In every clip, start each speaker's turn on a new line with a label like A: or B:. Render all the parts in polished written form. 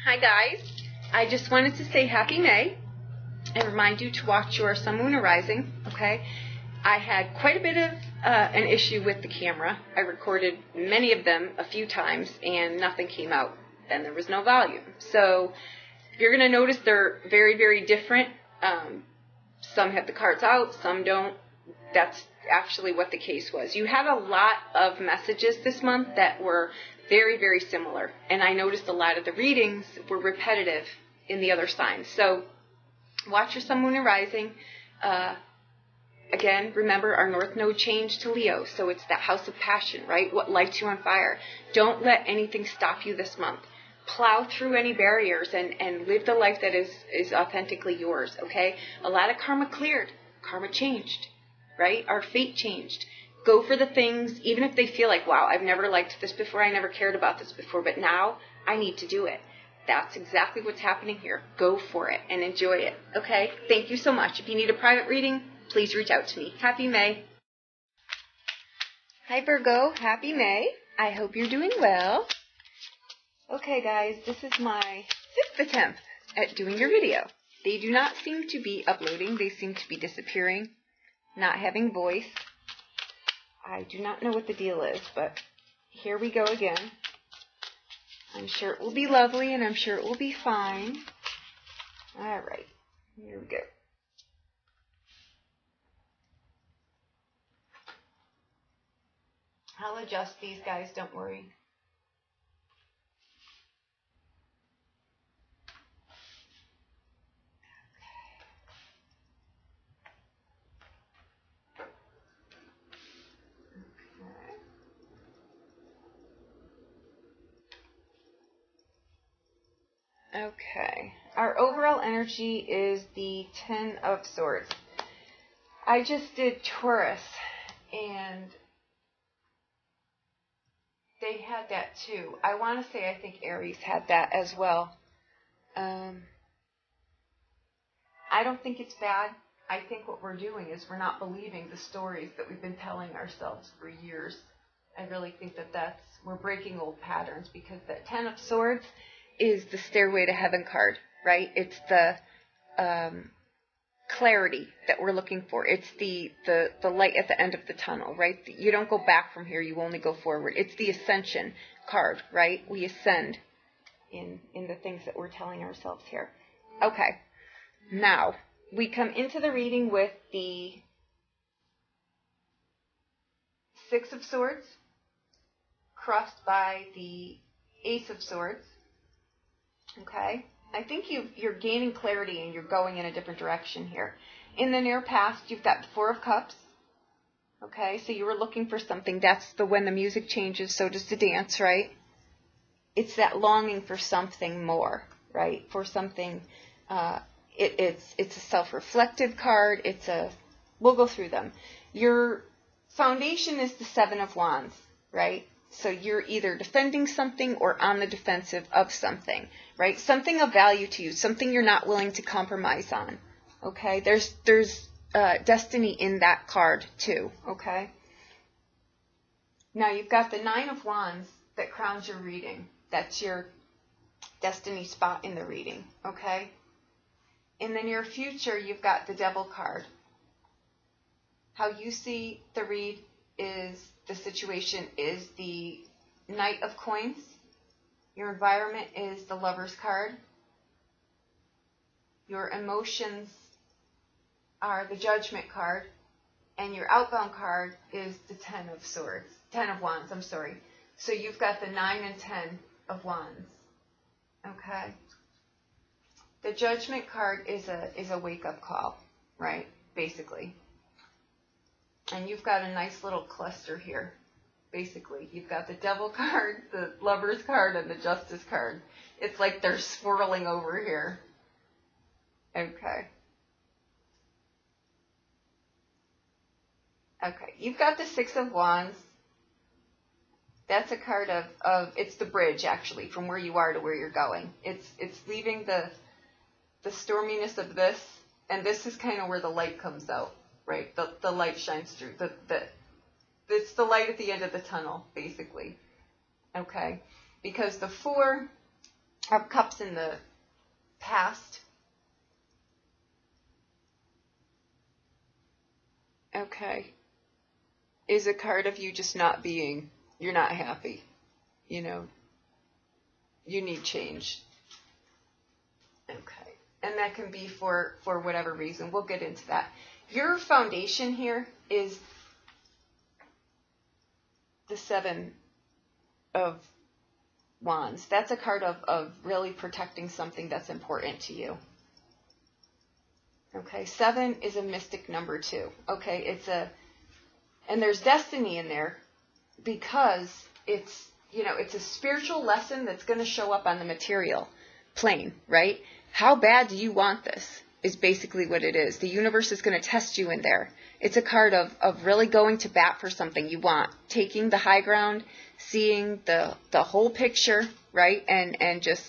A: Hi guys, I just wanted to say Happy May and remind you to watch your Sun, Moon, or Rising, okay? I had quite a bit of an issue with the camera. I recorded many of them a few times and nothing came out. Then there was no volume. So you're going to notice they're very, very different. Some have the cards out, some don't. That's actually what the case was. You had a lot of messages this month that were very, very similar. And I noticed a lot of the readings were repetitive in the other signs. So watch your Sun, Moon, and Rising. Again, remember our North Node changed to Leo. So it's that house of passion, right? What lights you on fire. Don't let anything stop you this month. Plow through any barriers and live the life that is authentically yours, okay? A lot of karma cleared. Karma changed, right? Our fate changed. Go for the things, even if they feel like, wow, I've never liked this before, I never cared about this before, but now I need to do it. That's exactly what's happening here. Go for it and enjoy it, okay? Thank you so much. If you need a private reading, please reach out to me. Happy May. Hi, Virgo. Happy May. I hope you're doing well. Okay, guys, this is my 5th attempt at doing your video. They do not seem to be uploading. They seem to be disappearing, not having voice. I do not know what the deal is, but here we go again. I'm sure it will be lovely, and I'm sure it will be fine. All right, here we go. I'll adjust these, guys, don't worry. Okay, our overall energy is the 10 of Swords. I just did Taurus, and they had that too. I want to say I think Aries had that as well. I don't think it's bad. I think what we're doing is we're not believing the stories that we've been telling ourselves for years. I really think that we're breaking old patterns, because that 10 of Swords is the Stairway to Heaven card, right? It's the clarity that we're looking for. It's the light at the end of the tunnel, right? You don't go back from here, you only go forward. It's the Ascension card, right? We ascend in the things that we're telling ourselves here. Okay, now we come into the reading with the 6 of Swords crossed by the Ace of Swords. Okay, I think you're gaining clarity and you're going in a different direction here. In the near past, you've got the 4 of Cups. Okay, so you were looking for something. That's when the music changes, so does the dance, right? It's that longing for something more, right? For something. It's a self-reflective card. We'll go through them. Your foundation is the 7 of Wands, right? So you're either defending something or on the defensive of something, right? Something of value to you, something you're not willing to compromise on, okay? There's destiny in that card too, okay? Now you've got the 9 of Wands that crowns your reading. That's your destiny spot in the reading, okay? In the near future, you've got the Devil card. How you see the read is the situation is the Knight of Coins. Your environment is the Lover's card. Your emotions are the Judgment card. And your outbound card is the 10 of Wands, I'm sorry. So you've got the 9 and 10 of Wands. Okay. The Judgment card is a wake-up call, right? Basically. And you've got a nice little cluster here, basically. You've got the Devil card, the Lover's card, and the Justice card. It's like they're swirling over here. Okay. Okay, you've got the 6 of Wands. That's a card of it's the bridge, actually, from where you are to where you're going. It's leaving the storminess of this, and this is kind of where the light comes out. Right, the light shines through. It's the light at the end of the tunnel, basically. Okay, because the 4 of Cups in the past. Okay. Is a card of you just not being, you're not happy. You know, you need change. Okay. And that can be for whatever reason. We'll get into that. Your foundation here is the Seven of Wands. That's a card of really protecting something that's important to you. Okay, 7 is a mystic number too. Okay, and there's destiny in there because it's, you know, it's a spiritual lesson that's going to show up on the material plane, right? How bad do you want this is basically what it is. The universe is going to test you in there. It's a card of really going to bat for something you want, taking the high ground, seeing the whole picture, right? And just,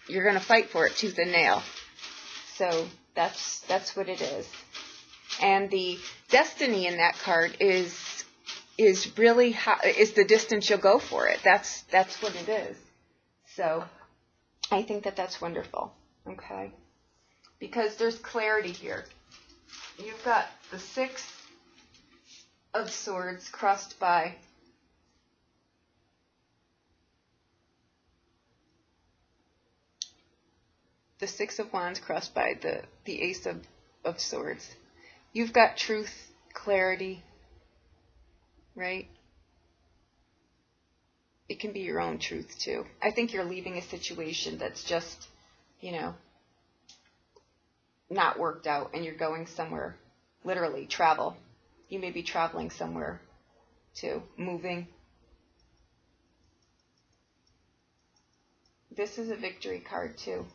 A: you're going to fight for it tooth and nail. So that's what it is. And the destiny in that card is really is the distance you'll go for it. That's what it is. So I think that's wonderful. Okay. Because there's clarity here. You've got the 6 of Swords crossed by the 6 of Wands crossed by the Ace of Swords. You've got truth, clarity, right? It can be your own truth too. I think you're leaving a situation that's just, you know, not worked out, and you're going somewhere, literally travel. You may be traveling somewhere too, moving. This is a victory card too.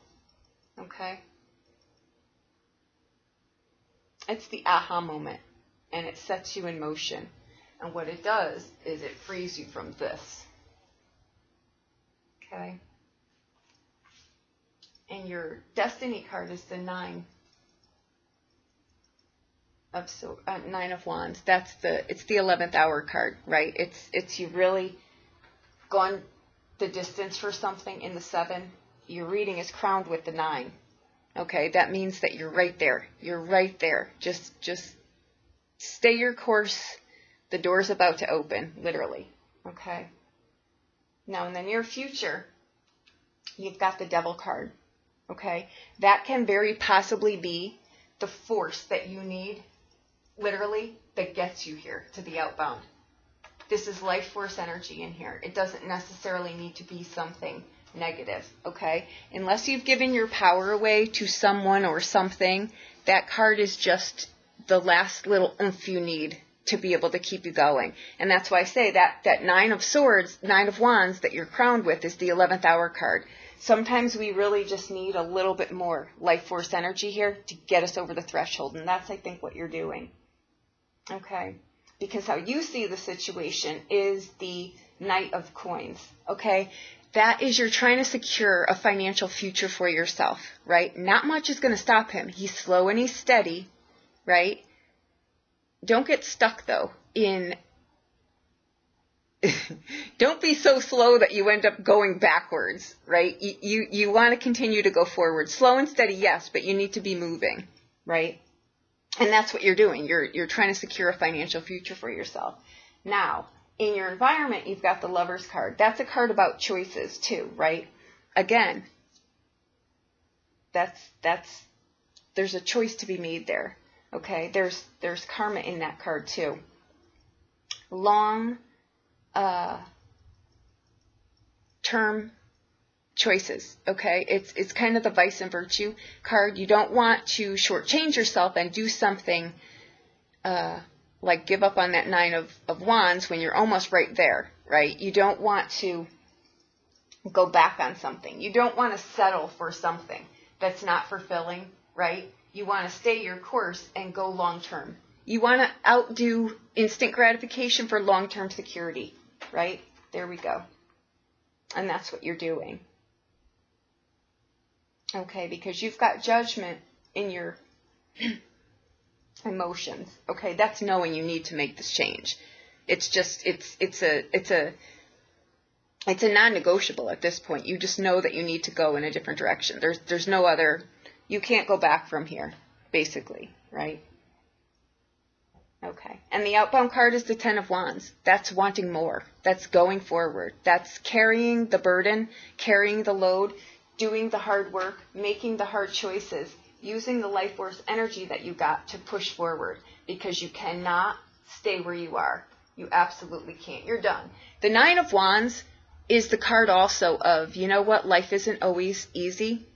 A: Okay? It's the aha moment, and it sets you in motion. And what it does is it frees you from this. Okay? And your destiny card is the 9 of Wands. It's the 11th hour card, right? It's you really gone the distance for something in the 7. Your reading is crowned with the 9. Okay, that means that you're right there. You're right there. Just stay your course. The door's about to open, literally. Okay. Now in the near future, you've got the Devil card. Okay, that can very possibly be the force that you need, literally, that gets you here to the outbound. This is life force energy in here. It doesn't necessarily need to be something negative, okay? Unless you've given your power away to someone or something, that card is just the last little oomph you need to be able to keep you going. And that's why I say that 9 of Swords, 9 of Wands that you're crowned with is the 11th hour card. Sometimes we really just need a little bit more life force energy here to get us over the threshold. And that's, I think, what you're doing. Okay? Because how you see the situation is the Knight of Coins. Okay? That is, you're trying to secure a financial future for yourself, right? Not much is going to stop him. He's slow and he's steady, right? Don't get stuck, though, in... Don't be so slow that you end up going backwards, right? You want to continue to go forward. Slow and steady, yes, but you need to be moving, right? And that's what you're doing. You're trying to secure a financial future for yourself. Now, in your environment, you've got the Lover's card. That's a card about choices too, right? Again, there's a choice to be made there. Okay? There's karma in that card too. Long term choices. Okay? It's kind of the vice and virtue card. You don't want to shortchange yourself and do something like give up on that 9 of Wands when you're almost right there, right? You don't want to go back on something. You don't want to settle for something that's not fulfilling, right? You want to stay your course and go long term. You want to outdo instant gratification for long-term security, right? There we go. And that's what you're doing. Okay, because you've got judgment in your emotions. Okay, that's knowing you need to make this change. It's just it's it's a non-negotiable at this point. You just know that you need to go in a different direction. There's no other, you can't go back from here, basically, right? Okay. And the outbound card is the Ten of Wands. That's wanting more. That's going forward. That's carrying the burden, carrying the load, doing the hard work, making the hard choices, using the life force energy that you got to push forward, because you cannot stay where you are. You absolutely can't. You're done. The Nine of Wands is the card also of, you know what, life isn't always easy,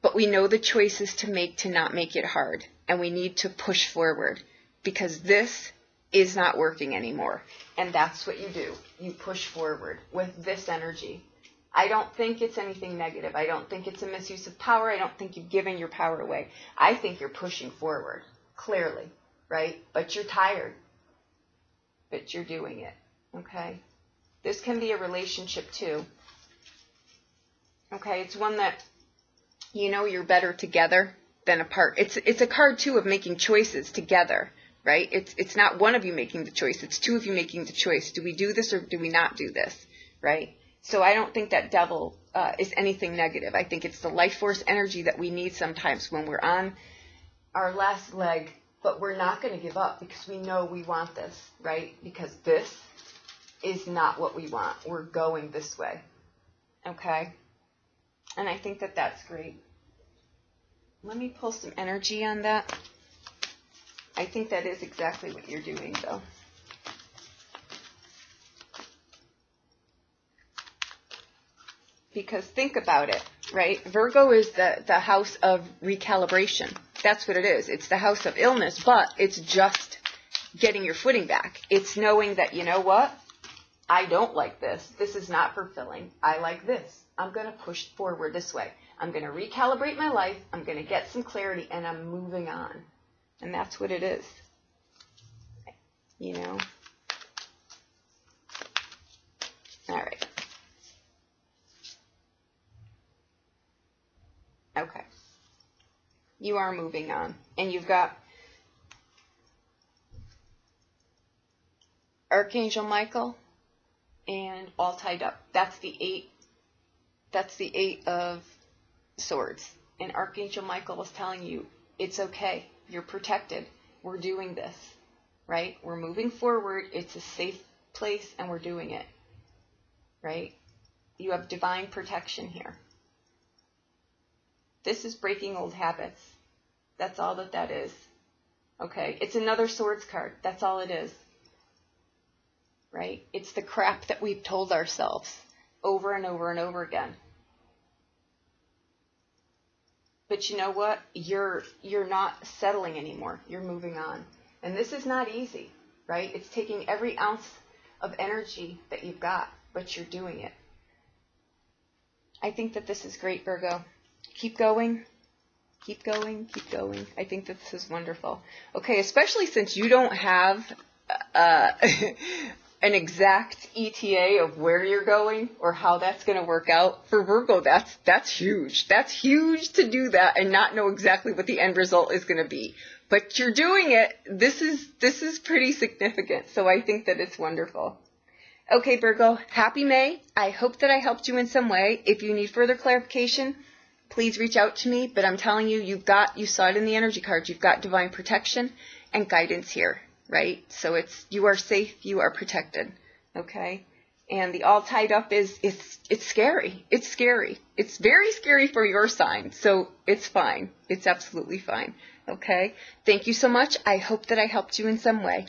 A: but we know the choices to make to not make it hard, and we need to push forward because this is not working anymore. And that's what you do. You push forward with this energy. I don't think it's anything negative. I don't think it's a misuse of power. I don't think you've given your power away. I think you're pushing forward, clearly, right? But you're tired. But you're doing it, okay? This can be a relationship too. Okay, it's one that, you know, you're better together than apart. It's a card too of making choices together, right? It's not one of you making the choice. It's two of you making the choice. Do we do this or do we not do this, right? So I don't think that devil is anything negative. I think it's the life force energy that we need sometimes when we're on our last leg, but we're not going to give up because we know we want this, right? Because this is not what we want. We're going this way, okay? And I think that that's great. Let me pull some energy on that. I think that is exactly what you're doing, though. Because think about it, right? Virgo is the house of recalibration. That's what it is. It's the house of illness, but it's just getting your footing back. It's knowing that, you know what? I don't like this. This is not fulfilling. I like this. I'm going to push forward this way. I'm going to recalibrate my life. I'm going to get some clarity, and I'm moving on. And that's what it is. You know? All right. Okay. You are moving on. And you've got Archangel Michael and all tied up. That's the eight. That's the Eight of Swords. And Archangel Michael was telling you, it's okay. You're protected. We're doing this, right? We're moving forward. It's a safe place, and we're doing it, right? You have divine protection here. This is breaking old habits. That's all that is. Okay? It's another Swords card. That's all it is. Right? It's the crap that we've told ourselves over and over and over again. But you know what? You're not settling anymore. You're moving on. And this is not easy, right? It's taking every ounce of energy that you've got, but you're doing it. I think that this is great, Virgo. Keep going. Keep going. Keep going. I think that this is wonderful. Okay, especially since you don't have an exact ETA of where you're going or how that's going to work out. For Virgo, that's huge. That's huge to do that and not know exactly what the end result is going to be. But you're doing it. This is pretty significant. So I think that it's wonderful. Okay, Virgo, happy May. I hope that I helped you in some way. If you need further clarification, please reach out to me. But I'm telling you, you saw it in the energy cards. You've got divine protection and guidance here. Right? So you are safe, you are protected. Okay? And the all tied up it's scary. It's scary. It's very scary for your sign. So it's fine. It's absolutely fine. Okay? Thank you so much. I hope that I helped you in some way.